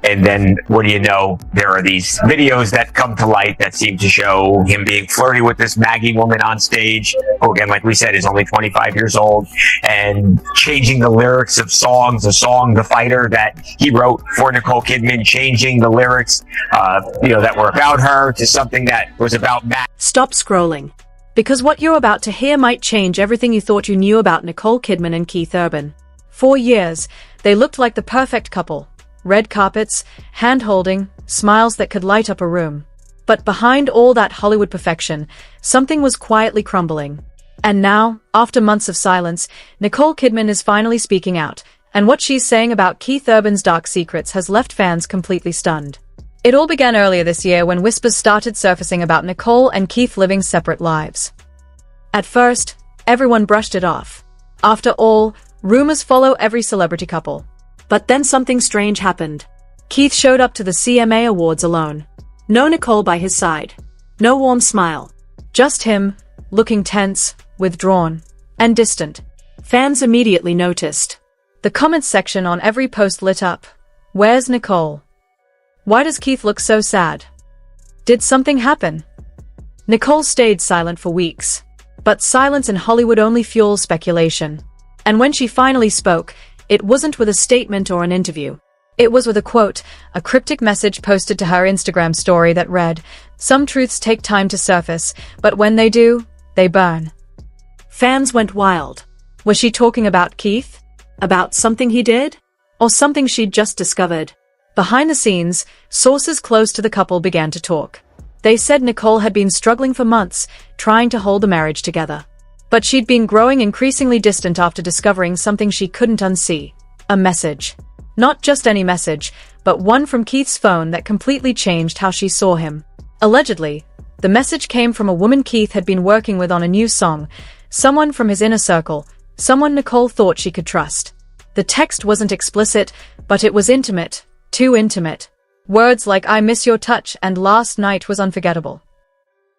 And then, what do you know? There are these videos that come to light that seem to show him being flirty with this Maggie woman on stage, who, again, like we said, is only 25 years old, and changing the lyrics of songs. A song, The Fighter, that he wrote for Nicole Kidman, changing the lyrics, that were about her to something that was about Matt. Stop scrolling, because what you're about to hear might change everything you thought you knew about Nicole Kidman and Keith Urban. For years, they looked like the perfect couple. Red carpets, hand-holding, smiles that could light up a room. But behind all that Hollywood perfection, something was quietly crumbling. And now, after months of silence, Nicole Kidman is finally speaking out, and what she's saying about Keith Urban's dark secrets has left fans completely stunned. It all began earlier this year when whispers started surfacing about Nicole and Keith living separate lives. At first, everyone brushed it off. After all, rumors follow every celebrity couple. But then something strange happened. Keith showed up to the CMA Awards alone. No Nicole by his side. No warm smile. Just him, looking tense, withdrawn, and distant. Fans immediately noticed. The comments section on every post lit up. Where's Nicole? Why does Keith look so sad? Did something happen? Nicole stayed silent for weeks. But silence in Hollywood only fuels speculation. And when she finally spoke, it wasn't with a statement or an interview. It was with a quote, a cryptic message posted to her Instagram story that read, "Some truths take time to surface, but when they do, they burn." Fans went wild. Was she talking about Keith? About something he did? Or something she'd just discovered? Behind the scenes, sources close to the couple began to talk. They said Nicole had been struggling for months, trying to hold the marriage together. But she'd been growing increasingly distant after discovering something she couldn't unsee. A message. Not just any message, but one from Keith's phone that completely changed how she saw him. Allegedly, the message came from a woman Keith had been working with on a new song, someone from his inner circle, someone Nicole thought she could trust. The text wasn't explicit, but it was intimate, too intimate. Words like "I miss your touch" and "last night was unforgettable."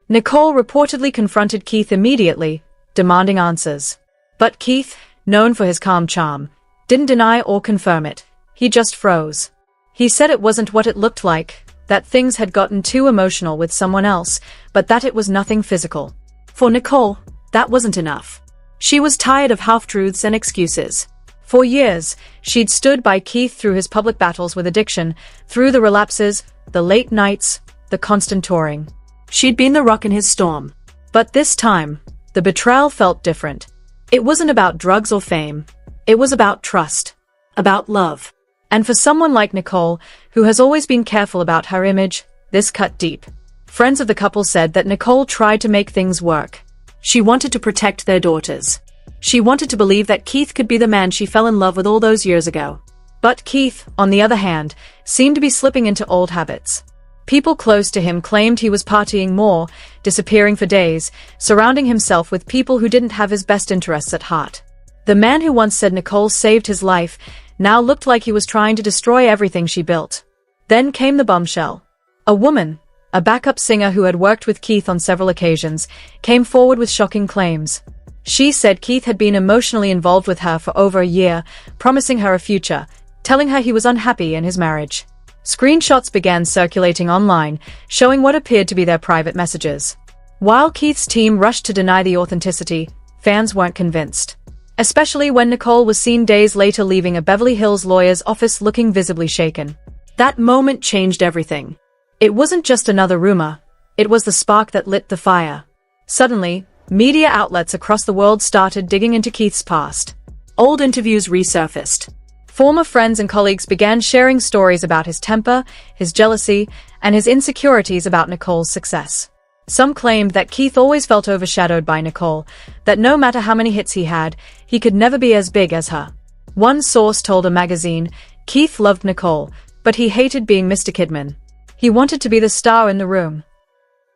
Nicole reportedly confronted Keith immediately, demanding answers. But Keith, known for his calm charm, didn't deny or confirm it. He just froze. He said it wasn't what it looked like, that things had gotten too emotional with someone else, but that it was nothing physical. For Nicole, that wasn't enough. She was tired of half-truths and excuses. For years, she'd stood by Keith through his public battles with addiction, through the relapses, the late nights, the constant touring. She'd been the rock in his storm. But this time, the betrayal felt different. It wasn't about drugs or fame. It was about trust. About love. And for someone like Nicole, who has always been careful about her image, this cut deep. Friends of the couple said that Nicole tried to make things work. She wanted to protect their daughters. She wanted to believe that Keith could be the man she fell in love with all those years ago. But Keith, on the other hand, seemed to be slipping into old habits. People close to him claimed he was partying more, disappearing for days, surrounding himself with people who didn't have his best interests at heart. The man who once said Nicole saved his life now looked like he was trying to destroy everything she built. Then came the bombshell. A woman, a backup singer who had worked with Keith on several occasions, came forward with shocking claims. She said Keith had been emotionally involved with her for over a year, promising her a future, telling her he was unhappy in his marriage. Screenshots began circulating online, showing what appeared to be their private messages. While Keith's team rushed to deny the authenticity, fans weren't convinced. Especially when Nicole was seen days later leaving a Beverly Hills lawyer's office looking visibly shaken. That moment changed everything. It wasn't just another rumor. It was the spark that lit the fire. Suddenly, media outlets across the world started digging into Keith's past. Old interviews resurfaced. Former friends and colleagues began sharing stories about his temper, his jealousy, and his insecurities about Nicole's success. Some claimed that Keith always felt overshadowed by Nicole, that no matter how many hits he had, he could never be as big as her. One source told a magazine, Keith loved Nicole, but he hated being Mr. Kidman. He wanted to be the star in the room.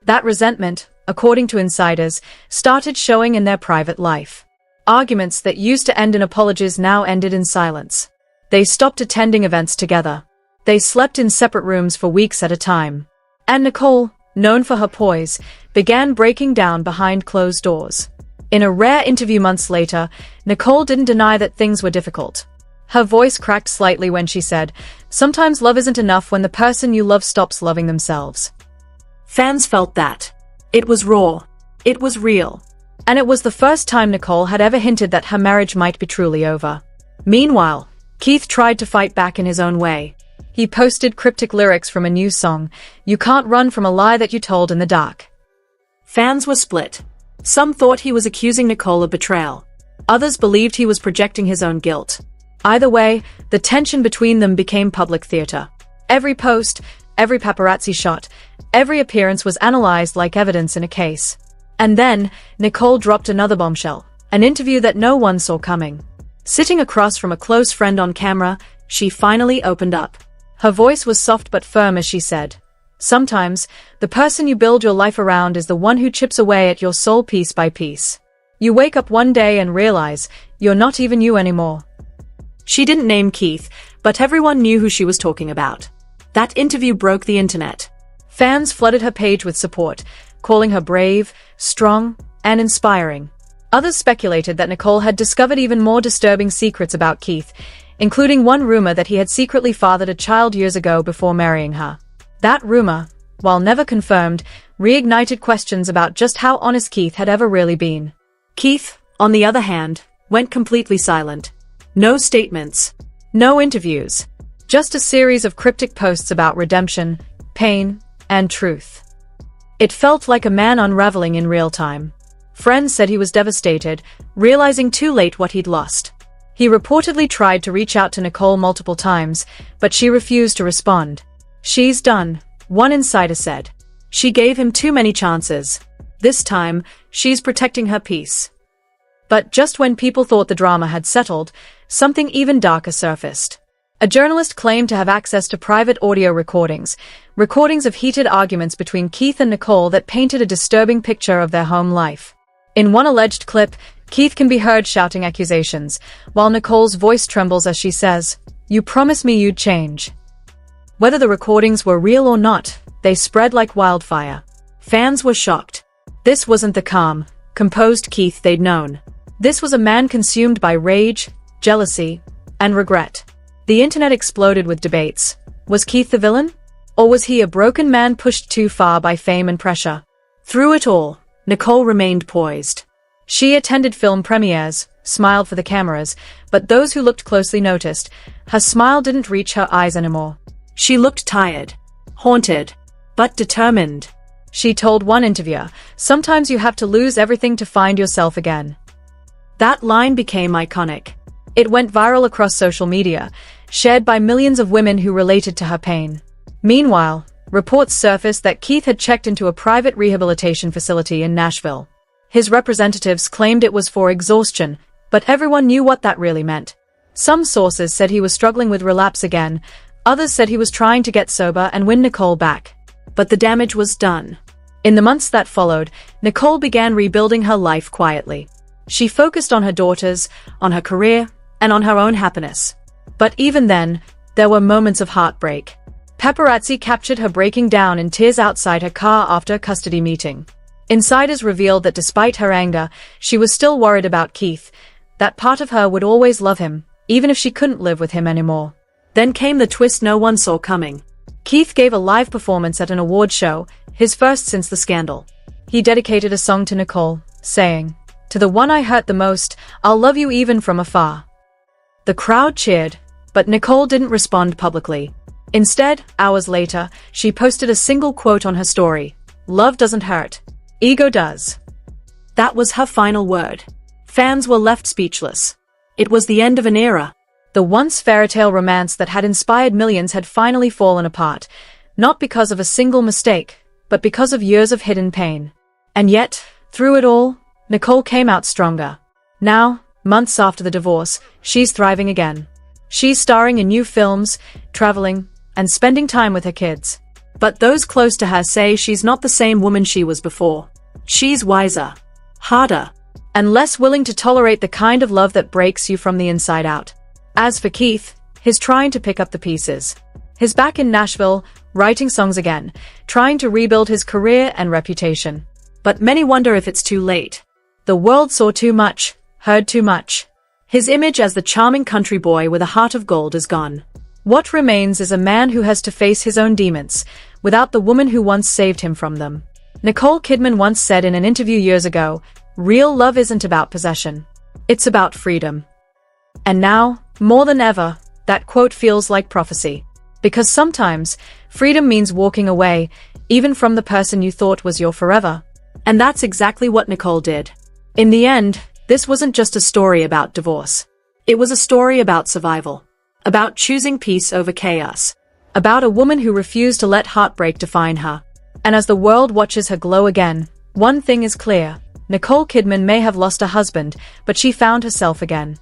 That resentment, according to insiders, started showing in their private life. Arguments that used to end in apologies now ended in silence. They stopped attending events together. They slept in separate rooms for weeks at a time. And Nicole, known for her poise, began breaking down behind closed doors. In a rare interview months later, Nicole didn't deny that things were difficult. Her voice cracked slightly when she said, "Sometimes love isn't enough when the person you love stops loving themselves." Fans felt that. It was raw. It was real. And it was the first time Nicole had ever hinted that her marriage might be truly over. Meanwhile, Keith tried to fight back in his own way. He posted cryptic lyrics from a new song, "You can't run from a lie that you told in the dark." Fans were split. Some thought he was accusing Nicole of betrayal. Others believed he was projecting his own guilt. Either way, the tension between them became public theater. Every post, every paparazzi shot, every appearance was analyzed like evidence in a case. And then, Nicole dropped another bombshell, an interview that no one saw coming. Sitting across from a close friend on camera, she finally opened up. Her voice was soft but firm as she said, "Sometimes, the person you build your life around is the one who chips away at your soul piece by piece. You wake up one day and realize you're not even you anymore." She didn't name Keith, but everyone knew who she was talking about. That interview broke the internet. Fans flooded her page with support, calling her brave, strong, and inspiring. Others speculated that Nicole had discovered even more disturbing secrets about Keith, including one rumor that he had secretly fathered a child years ago before marrying her. That rumor, while never confirmed, reignited questions about just how honest Keith had ever really been. Keith, on the other hand, went completely silent. No statements. No interviews. Just a series of cryptic posts about redemption, pain, and truth. It felt like a man unraveling in real time. Friends said he was devastated, realizing too late what he'd lost. He reportedly tried to reach out to Nicole multiple times, but she refused to respond. "She's done," one insider said. "She gave him too many chances. This time, she's protecting her peace." But just when people thought the drama had settled, something even darker surfaced. A journalist claimed to have access to private audio recordings of heated arguments between Keith and Nicole that painted a disturbing picture of their home life. In one alleged clip, Keith can be heard shouting accusations, while Nicole's voice trembles as she says, "You promised me you'd change." Whether the recordings were real or not, they spread like wildfire. Fans were shocked. This wasn't the calm, composed Keith they'd known. This was a man consumed by rage, jealousy, and regret. The internet exploded with debates. Was Keith the villain? Or was he a broken man pushed too far by fame and pressure? Through it all, Nicole remained poised. She attended film premieres, smiled for the cameras, but those who looked closely noticed, her smile didn't reach her eyes anymore. She looked tired, haunted, but determined. She told one interviewer, "Sometimes you have to lose everything to find yourself again." That line became iconic. It went viral across social media, shared by millions of women who related to her pain. Meanwhile, reports surfaced that Keith had checked into a private rehabilitation facility in Nashville. His representatives claimed it was for exhaustion, but everyone knew what that really meant. Some sources said he was struggling with relapse again, others said he was trying to get sober and win Nicole back. But the damage was done. In the months that followed, Nicole began rebuilding her life quietly. She focused on her daughters, on her career, and on her own happiness. But even then, there were moments of heartbreak. Paparazzi captured her breaking down in tears outside her car after a custody meeting. Insiders revealed that despite her anger, she was still worried about Keith. That part of her would always love him, even if she couldn't live with him anymore. Then came the twist no one saw coming. Keith gave a live performance at an award show, his first since the scandal. He dedicated a song to Nicole, saying, "To the one I hurt the most, I'll love you even from afar." The crowd cheered, but Nicole didn't respond publicly. Instead, hours later, she posted a single quote on her story, "Love doesn't hurt. Ego does." That was her final word. Fans were left speechless. It was the end of an era. The once fairytale romance that had inspired millions had finally fallen apart, not because of a single mistake, but because of years of hidden pain. And yet, through it all, Nicole came out stronger. Now, months after the divorce, she's thriving again. She's starring in new films, traveling, and spending time with her kids. But those close to her say she's not the same woman she was before. She's wiser, harder, and less willing to tolerate the kind of love that breaks you from the inside out. As for Keith, he's trying to pick up the pieces. He's back in Nashville, writing songs again, trying to rebuild his career and reputation. But many wonder if it's too late. The world saw too much, heard too much. His image as the charming country boy with a heart of gold is gone. What remains is a man who has to face his own demons, without the woman who once saved him from them. Nicole Kidman once said in an interview years ago, "Real love isn't about possession. It's about freedom." And now, more than ever, that quote feels like prophecy. Because sometimes, freedom means walking away, even from the person you thought was your forever. And that's exactly what Nicole did. In the end, this wasn't just a story about divorce. It was a story about survival. About choosing peace over chaos. About a woman who refused to let heartbreak define her. And as the world watches her glow again, one thing is clear. Nicole Kidman may have lost her husband, but she found herself again.